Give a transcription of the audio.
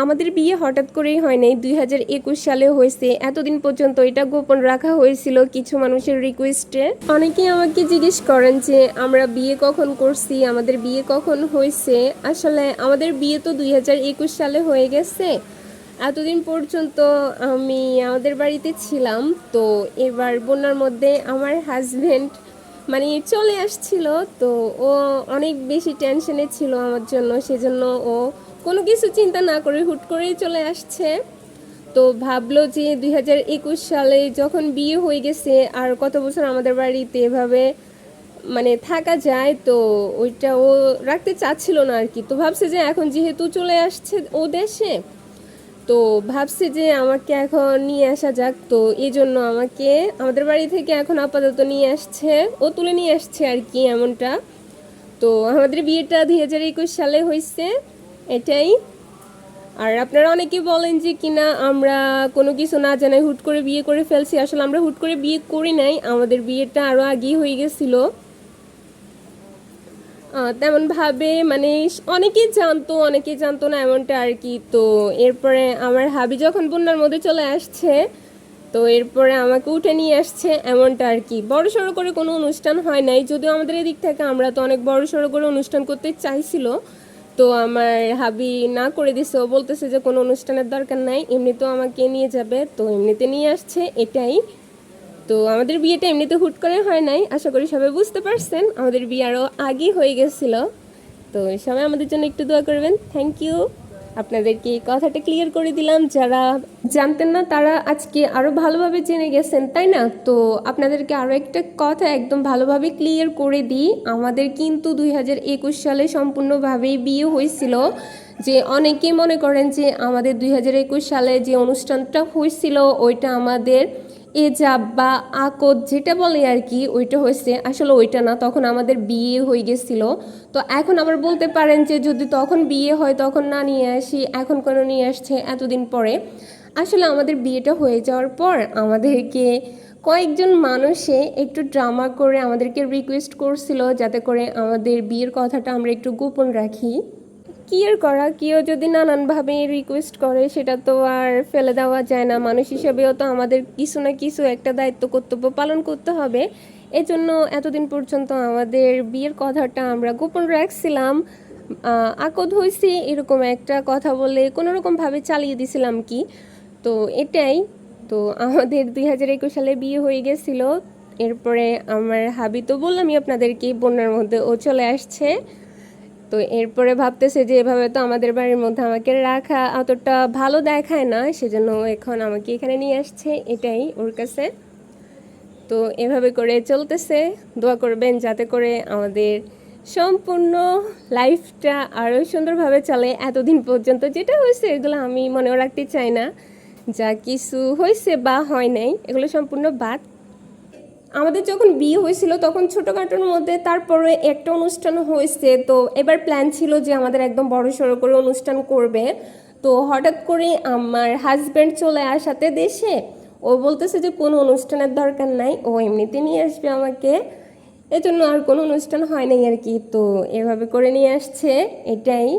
আমাদের বিয়ে হঠাৎ করেই হয় নাই, 2021 সালে হয়েছে। এতদিন পর্যন্ত এটা গোপন রাখা হয়েছিল কিছু মানুষের রিকোয়েস্টে। অনেকেই আমাকে জিজ্ঞেস করেন যে আমরা বিয়ে কখন করছি, আমাদের বিয়ে কখন হয়েছে। আসলে আমাদের বিয়ে তো 2021 সালে হয়ে গেছে। এতদিন পর্যন্ত আমি আমাদের বাড়িতে ছিলাম। তো এবার বন্যার মধ্যে আমার হাজবেন্ড মানে চলে আসছিল। তো ও অনেক বেশি টেনশনে ছিল আমার জন্য, সেজন্য ও কোনো কিছু চিন্তা না করে হুট করেই চলে আসছে। তো ভাবলো যে 2021 সালে যখন বিয়ে হয়ে গেছে আর কত বছর আমাদের বাড়িতে এভাবে মানে থাকা যায়, তো ওইটা ও রাখতে চাচ্ছিল না আর কি। তো ভাবছে যে এখন যেহেতু চলে আসছে ও দেশে, তো ভাবছে যে আমাকে এখন নিয়ে আসা যাক। তো এই জন্য আমাকে আমাদের বাড়ি থেকে এখন আপাতত নিয়ে আসছে, ও তুলে নিয়ে আসছে আর কি, এমনটা। তো আমাদের বিয়েটা 2021 সালে হয়েছে, এটাই। আর আপনারা অনেকে বলেন যে কিনা আমরা কোনো কিছু না জানাই হুট করে বিয়ে করে ফেলছি। আসলে আমরা হুট করে বিয়ে করি নাই, আমাদের বিয়েটা আরও আগেই হয়ে গেছিলো। তেমন ভাবে মানে অনেকেই জানতো না, এমনটা আর কি। তো এরপরে আমার হাবি যখন বন্যার মধ্যে চলে আসছে, তো এরপরে আমাকে উঠে নিয়ে আসছে, এমনটা আর কি। বড় সড়ো করে কোনো অনুষ্ঠান হয় নাই, যদিও আমাদের এদিক থেকে আমরা তো অনেক বড় সড়ো করে অনুষ্ঠান করতে চাইছিল। তো আমার হাবি না করে দিছে, ও বলতেছে যে কোনো অনুষ্ঠানের দরকার নাই, এমনিতেও আমাকে নিয়ে যাবে, তো এমনিতে নিয়ে আসছে, এটাই। তো আমাদের বিয়েটা এমনিতে হুট করে হয় নাই, আশা করি সবাই বুঝতে পারছেন। আমাদের বিয়ে আরও আগেই হয়ে গেছিল। তো সবাই আমাদের জন্য একটু দোয়া করবেন। Thank you. আপনাদেরকে এই কথাটা ক্লিয়ার করে দিলাম, যারা জানতেন না তারা আজকে আরও ভালোভাবে জেনে গেছেন, তাই না? তো আপনাদেরকে আরও একটা কথা একদম ভালোভাবে ক্লিয়ার করে দিই, আমাদের কিন্তু 2021 সালে সম্পূর্ণভাবেই বিয়ে হয়েছিল। যে অনেকেই মনে করেন যে আমাদের 2021 সালে যে অনুষ্ঠানটা হয়েছিল ওইটা আমাদের এজাব বা আকদ যেটা বলে আর কি, ওইটা হয়েছে। আসলে ওইটা না, তখন আমাদের বিয়ে হয়ে গেছিল। তো এখন আবার বলতে পারেন যে যদি তখন বিয়ে হয় তখন না নিয়ে আসি, এখন কেন নিয়ে আসছে এতদিন পরে। আসলে আমাদের বিয়েটা হয়ে যাওয়ার পর আমাদেরকে কয়েকজন মানুষে একটু ড্রামা করে আমাদেরকে রিকোয়েস্ট করছিল যাতে করে আমাদের বিয়ের কথাটা আমরা একটু গোপন রাখি। কি আর করা, কেউ যদি নানানভাবে রিকোয়েস্ট করে সেটা তো আর ফেলে দেওয়া যায় না। মানুষ হিসেবেও তো আমাদের কিছু না কিছু একটা দায়িত্ব কর্তব্য পালন করতে হবে। এজন্য এতদিন পর্যন্ত আমাদের বিয়ের কথাটা আমরা গোপন রাখছিলাম। আকদ হয়েছি এরকম একটা কথা বলে কোনোরকমভাবে চালিয়ে দিছিলাম কি। তো এটাই। তো আমাদের 2021 সালে বিয়ে হয়ে গেছিল। এরপরে আমার হাবি তো বললামই আপনাদেরকে, বন্যার মধ্যে ও চলে আসছে। তো এরপরে ভাবতেছে যে এভাবে তো আমাদের বাড়ির মধ্যে আমাকে রাখা অতটা ভালো দেখায় না, সেজন্য এখন আমাকে এখানে নিয়ে আসছে, এটাই ওর কাছে। তো এভাবে করে চলতেছে। দোয়া করবেন যাতে করে আমাদের সম্পূর্ণ লাইফটা আরও সুন্দরভাবে চলে। এতদিন পর্যন্ত যেটা হয়েছে এগুলো আমি মনেও রাখতে চাই না, যা কিছু হয়েছে বা হয় নাই এগুলো সম্পূর্ণ বাদ। আমাদের যখন বিয়ে হয়েছিল তখন ছোটোখাটোর মধ্যে তারপরে একটা অনুষ্ঠান হয়েছে। তো এবার প্ল্যান ছিল যে আমাদের একদম বড় সড়ো করে অনুষ্ঠান করবে। তো হঠাৎ করে আমার হাজব্যান্ড চলে আসাতে দেশে, ও বলতেছে যে কোনো অনুষ্ঠানের দরকার নাই, ও এমনিতে নিয়ে আসবে আমাকে। এজন্য আর কোনো অনুষ্ঠান হয় নাই আর কি। তো এভাবে করে নিয়ে আসছে, এটাই।